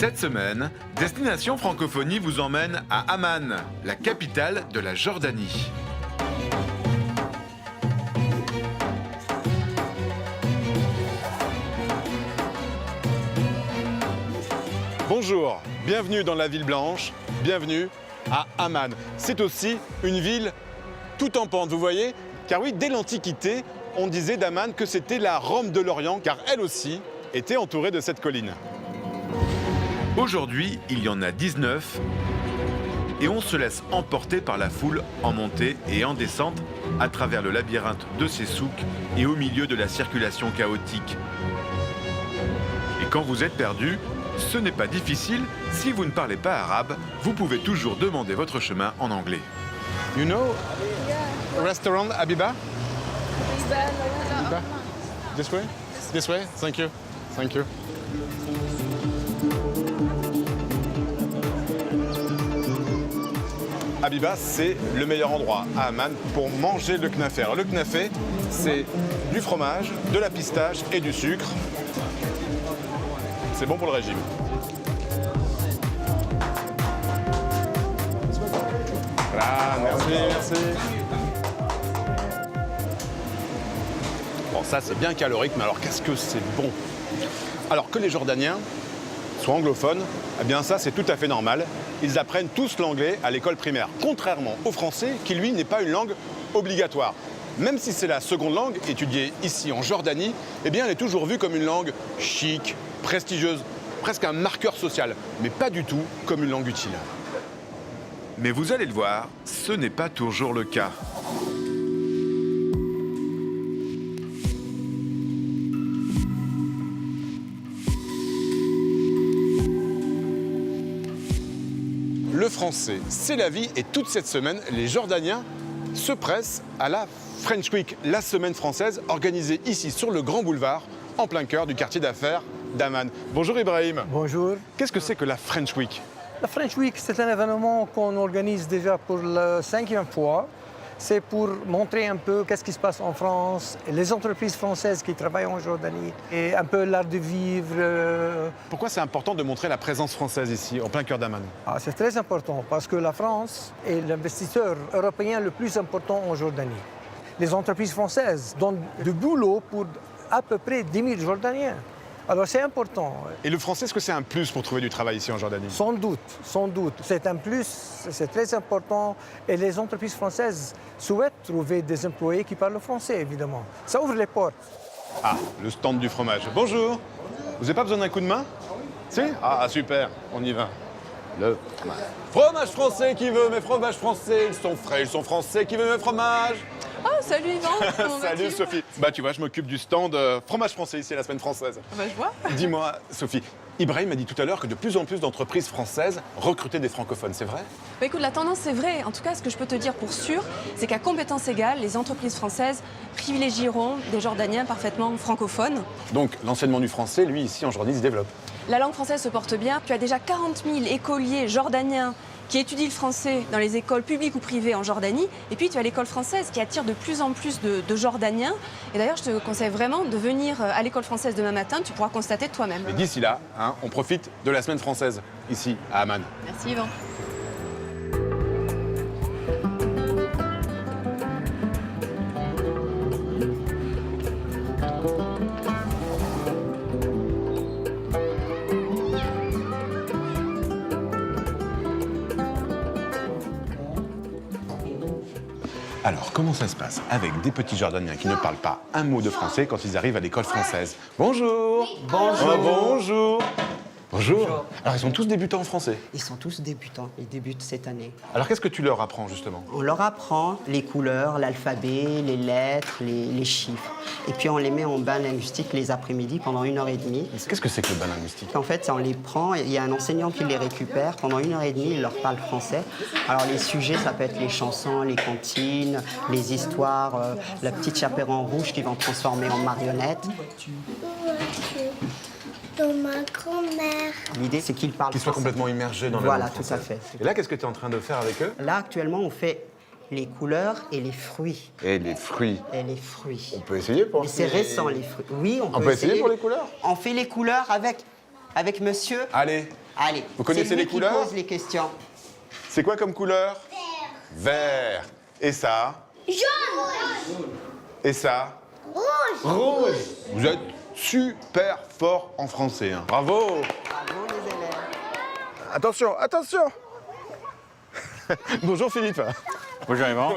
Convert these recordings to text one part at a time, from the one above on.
Cette semaine, Destination Francophonie vous emmène à Amman, la capitale de la Jordanie. Bonjour, bienvenue dans la ville blanche, bienvenue à Amman. C'est aussi une ville tout en pente, vous voyez? Car oui, dès l'Antiquité, on disait d'Amman que c'était la Rome de l'Orient, car elle aussi était entourée de cette colline. Aujourd'hui, il y en a 19 et on se laisse emporter par la foule en montée et en descente à travers le labyrinthe de ces souks et au milieu de la circulation chaotique. Et quand vous êtes perdu, ce n'est pas difficile, si vous ne parlez pas arabe, vous pouvez toujours demander votre chemin en anglais. You know, restaurant Habiba? Habiba? This way? This way? Thank you. Thank you. Habiba, c'est le meilleur endroit à Amman pour manger le knafé. Alors, le knafé, c'est du fromage, de la pistache et du sucre. C'est bon pour le régime. Voilà, merci. Bon, ça, c'est bien calorique, mais alors qu'est-ce que c'est bon? Alors que les Jordaniens soient anglophones, eh bien ça, c'est tout à fait normal. Ils apprennent tous l'anglais à l'école primaire, contrairement au français, qui lui n'est pas une langue obligatoire. Même si c'est la seconde langue étudiée ici en Jordanie, eh bien elle est toujours vue comme une langue chic, prestigieuse, presque un marqueur social, mais pas du tout comme une langue utile. Mais vous allez le voir, ce n'est pas toujours le cas. Le français, c'est la vie et toute cette semaine, les Jordaniens se pressent à la French Week, la semaine française organisée ici sur le Grand Boulevard, en plein cœur du quartier d'affaires d'Amman. Bonjour Ibrahim. Bonjour. Qu'est-ce que c'est que la French Week? La French Week, c'est un événement qu'on organise déjà pour la 5e fois. C'est pour montrer un peu qu'est-ce qui se passe en France, les entreprises françaises qui travaillent en Jordanie, et un peu l'art de vivre. Pourquoi c'est important de montrer la présence française ici, en plein cœur d'Amman? C'est très important parce que la France est l'investisseur européen le plus important en Jordanie. Les entreprises françaises donnent du boulot pour à peu près 10 000 Jordaniens. Alors c'est important. Et le français, est-ce que c'est un plus pour trouver du travail ici en Jordanie? Sans doute. C'est un plus, c'est très important. Et les entreprises françaises souhaitent trouver des employés qui parlent français, évidemment. Ça ouvre les portes. Ah, le stand du fromage. Bonjour. Vous n'avez pas besoin d'un coup de main? Si? Ah, super, on y va. Le fromage. Fromage français qui veut mes fromages français, ils sont frais, ils sont français, qui veut mes fromages? Oh, salut Yvan. Comment Salut vas-tu? Sophie. Bah tu vois, je m'occupe du stand fromage français ici à la semaine française. Bah, je vois. Dis-moi, Sophie, Ibrahim m'a dit tout à l'heure que de plus en plus d'entreprises françaises recrutaient des francophones, c'est vrai? Bah, écoute, la tendance c'est vrai. En tout cas, ce que je peux te dire pour sûr, c'est qu'à compétences égales, les entreprises françaises privilégieront des Jordaniens parfaitement francophones. Donc l'enseignement du français, lui, ici en Jordanie, se développe. La langue française se porte bien. Tu as déjà 40 000 écoliers jordaniens qui étudient le français dans les écoles publiques ou privées en Jordanie. Et puis, tu as l'école française qui attire de plus en plus de Jordaniens. Et d'ailleurs, je te conseille vraiment de venir à l'école française demain matin. Tu pourras constater de toi-même. Et d'ici là, on profite de la semaine française, ici, à Amman. Merci Yvan. Alors, comment ça se passe avec des petits Jordaniens qui ne parlent pas un mot de français quand ils arrivent à l'école française? Bonjour. Bonjour. Bonjour. Bonjour. Alors, ils sont tous débutants en français. Ils sont tous débutants, ils débutent cette année. Alors, qu'est-ce que tu leur apprends, justement? On leur apprend les couleurs, l'alphabet, les lettres, les chiffres. Et puis on les met en bain linguistique les après-midi pendant 1h30. Qu'est-ce que c'est que le bain linguistique? En fait, on les prend, il y a un enseignant qui les récupère. Pendant 1h30, il leur parle français. Alors les sujets, ça peut être les chansons, les comptines, les histoires, la petite chaperon rouge qu'ils vont transformer en marionnette. Dans ma grand-mère. L'idée, c'est qu'ils parlent Qu'ils soient français. complètement immergés dans la Voilà, langue tout française. à fait. Et là, qu'est-ce que tu es en train de faire avec eux? Là, actuellement, on fait les couleurs et les fruits. Et les fruits. Et les fruits. On peut essayer pour... Mais c'est récent, les fruits. Oui, On peut essayer pour les couleurs? On fait les couleurs avec Avec monsieur? Allez, Allez. Vous connaissez c'est lui les couleurs? qui pose les questions. c'est quoi comme couleur? Vert. Et ça? Jaune. Et ça? Rouge. Rouge. Vous êtes super fort en français. Hein. Bravo. Bravo les élèves. Attention, attention. Bonjour Philippe. Bonjour Yvan.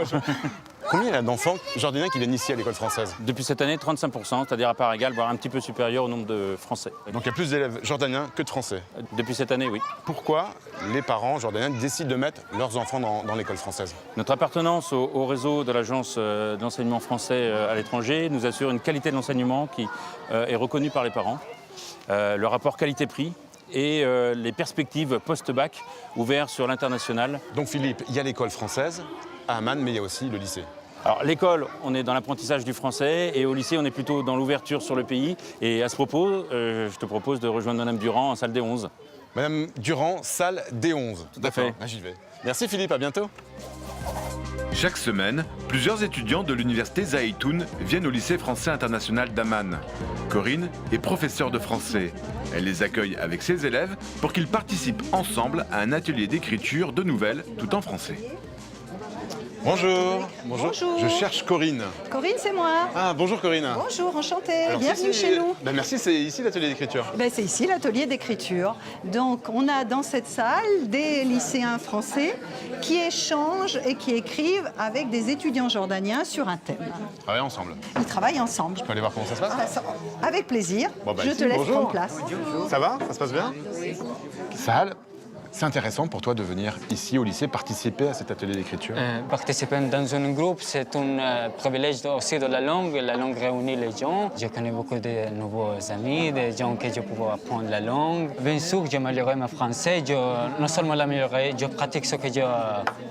Combien il y a d'enfants jardiniens qui viennent ici à l'école française? Depuis cette année, 35%, c'est-à-dire à part égale, voire un petit peu supérieur au nombre de Français. Donc il y a plus d'élèves jordaniens que de Français. Depuis cette année, oui. Pourquoi les parents jordaniens décident de mettre leurs enfants dans l'école française? Notre appartenance au réseau de l'Agence de l'enseignement français à l'étranger nous assure une qualité de l'enseignement qui est reconnue par les parents. Le rapport qualité-prix et les perspectives post-bac ouvertes sur l'international. Donc Philippe, il y a l'école française à Amman, mais il y a aussi le lycée. Alors l'école, on est dans l'apprentissage du français et au lycée, on est plutôt dans l'ouverture sur le pays. Et à ce propos, je te propose de rejoindre Madame Durand en salle D11. Madame Durand, salle D11. Tout à fait. J'y vais. Merci Philippe, à bientôt. Chaque semaine, plusieurs étudiants de l'université Zaitoun viennent au lycée français international d'Amman. Corinne est professeure de français. Elle les accueille avec ses élèves pour qu'ils participent ensemble à un atelier d'écriture de nouvelles tout en français. Bonjour. Bonjour. Je cherche Corinne. Corinne, c'est moi. Ah, bonjour Corinne. Bonjour, enchantée. Alors, Bienvenue chez nous. Merci, c'est ici l'atelier d'écriture. C'est ici l'atelier d'écriture. Donc, on a dans cette salle des lycéens français qui échangent et qui écrivent avec des étudiants jordaniens sur un thème. Travaillez ensemble. Ils travaillent ensemble. On peut aller voir comment ça se passe? Avec plaisir. Bon, Je ici, te laisse bonjour. prendre place. Ça va? Ça se passe bien? Salle, c'est intéressant pour toi de venir ici au lycée participer à cet atelier d'écriture? Participer dans un groupe, c'est un privilège aussi de la langue. La langue réunit les gens. Je connais beaucoup de nouveaux amis, des gens que je peux apprendre la langue. Bien sûr, j'améliorerai mon français. Non seulement l'améliorer, je pratique ce que je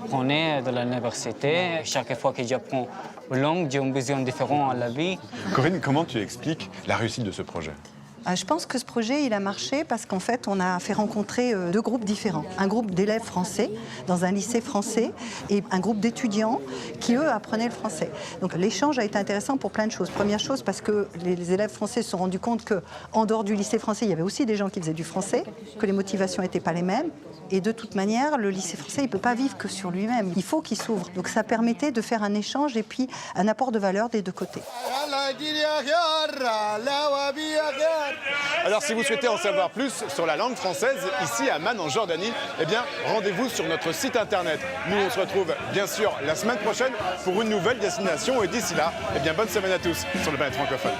prenais de l'université. Chaque fois que j'apprends une langue, j'ai une vision différente à la vie. Corinne, comment tu expliques la réussite de ce projet? Je pense que ce projet, il a marché parce qu'en fait, on a fait rencontrer deux groupes différents. Un groupe d'élèves français dans un lycée français et un groupe d'étudiants qui, eux, apprenaient le français. Donc l'échange a été intéressant pour plein de choses. Première chose, parce que les élèves français se sont rendus compte qu'en dehors du lycée français, il y avait aussi des gens qui faisaient du français, que les motivations n'étaient pas les mêmes. Et de toute manière, le lycée français, il ne peut pas vivre que sur lui-même. Il faut qu'il s'ouvre. Donc ça permettait de faire un échange et puis un apport de valeur des deux côtés. Alors si vous souhaitez en savoir plus sur la langue française ici à Amman en Jordanie, eh bien rendez-vous sur notre site internet. Nous on se retrouve bien sûr la semaine prochaine pour une nouvelle destination et d'ici là, eh bien bonne semaine à tous sur le Planète francophone.